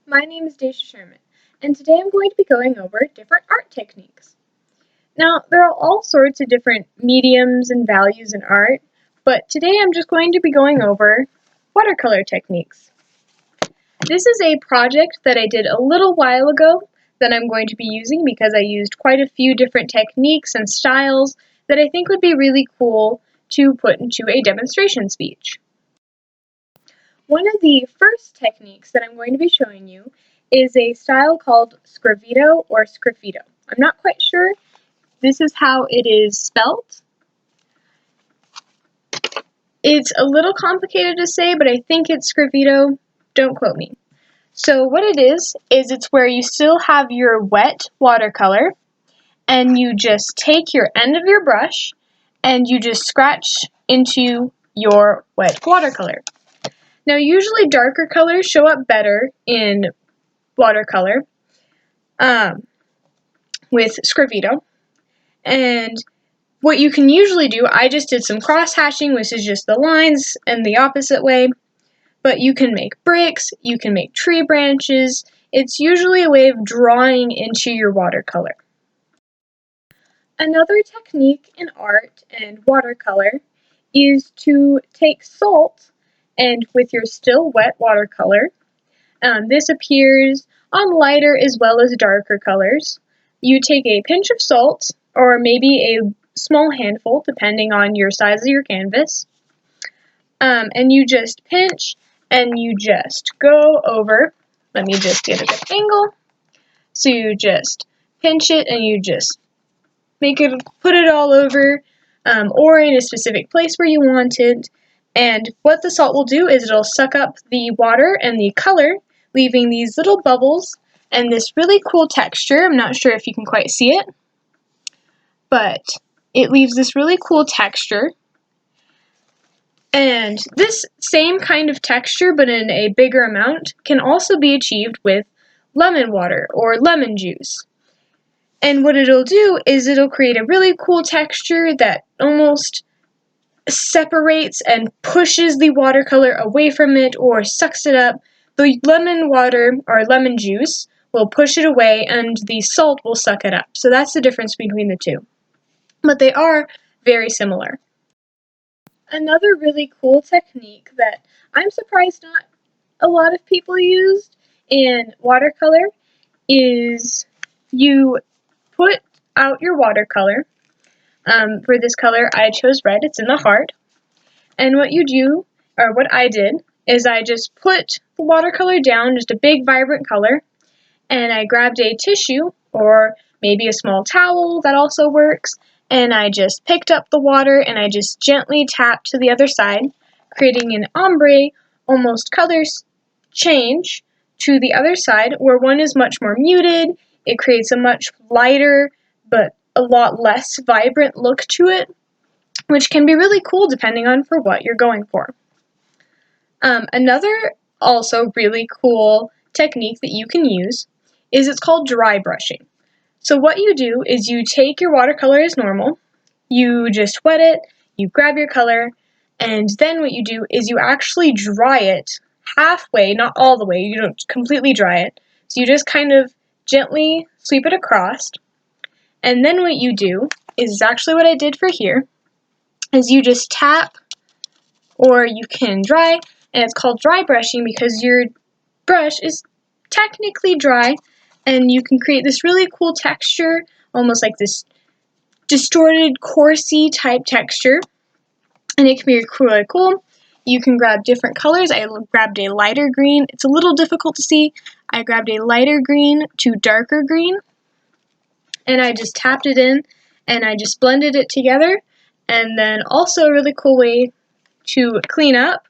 My name is Daisha Sherman, and today I'm going to be going over different art techniques. Now, there are all sorts of different mediums and values in art, but today I'm just going to be going over watercolor techniques. This is a project that I did a little while ago that I'm going to be using because I used quite a few different techniques and styles that I think would be really cool to put into a demonstration speech. One of the first techniques that I'm going to be showing you is a style called Sgraffito or Sgraffito. I'm not quite sure. This is how it is spelt. It's a little complicated to say, but I think it's Sgraffito. Don't quote me. So what it is it's where you still have your wet watercolor, and you just take your end of your brush and you just scratch into your wet watercolor. Now, usually darker colors show up better in watercolor with Sgraffito. And what you can usually do, I just did some cross-hatching, which is just the lines and the opposite way. But you can make bricks, you can make tree branches. It's usually a way of drawing into your watercolor. Another technique in art and watercolor is to take salt and with your still wet watercolor, this appears on lighter as well as darker colors. You take a pinch of salt, or maybe a small handful, depending on your size of your canvas, and you just pinch and you just go over. Let me just get a good angle. So you just pinch it and you just put it all over, or in a specific place where you want it. And what the salt will do is it'll suck up the water and the color, leaving these little bubbles and this really cool texture. I'm not sure if you can quite see it, but it leaves this really cool texture. And this same kind of texture, but in a bigger amount, can also be achieved with lemon water or lemon juice. And what it'll do is it'll create a really cool texture that almost separates and pushes the watercolor away from it or sucks it up. The lemon water or lemon juice will push it away and the salt will suck it up. So that's the difference between the two. But they are very similar. Another really cool technique that I'm surprised not a lot of people used in watercolor is you put out your watercolor. For this color, I chose red. It's in the heart. And what you do, or what I did, is I just put the watercolor down, just a big vibrant color, and I grabbed a tissue, or maybe a small towel, that also works, and I just picked up the water and I just gently tapped to the other side, creating an ombre, almost color change to the other side, where one is much more muted. It creates a much lighter, but a lot less vibrant look to it, which can be really cool depending on for what you're going for. Another also really cool technique that you can use is it's called dry brushing. So what you do is you take your watercolor as normal, you just wet it, you grab your color, and then what you do is you actually dry it halfway, not all the way, you don't completely dry it. So you just kind of gently sweep it across, and then what you do is actually what I did for here, is you just tap, or you can dry, and it's called dry brushing because your brush is technically dry, and you can create this really cool texture, almost like this distorted, coursey type texture, and it can be really cool. You can grab different colors. I grabbed a lighter green. It's a little difficult to see. I grabbed a lighter green to darker green, and I just tapped it in, and I just blended it together. And then also a really cool way to clean up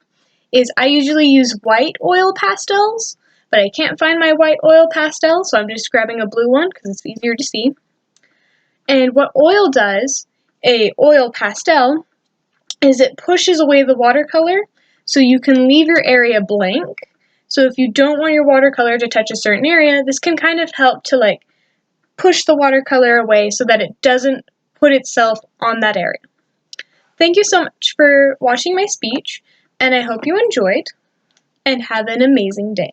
is I usually use white oil pastels, but I can't find my white oil pastel, so I'm just grabbing a blue one because it's easier to see. And what oil does, a oil pastel, is it pushes away the watercolor so you can leave your area blank. So if you don't want your watercolor to touch a certain area, this can kind of help to push the watercolor away so that it doesn't put itself on that area. Thank you so much for watching my speech, and I hope you enjoyed, and have an amazing day.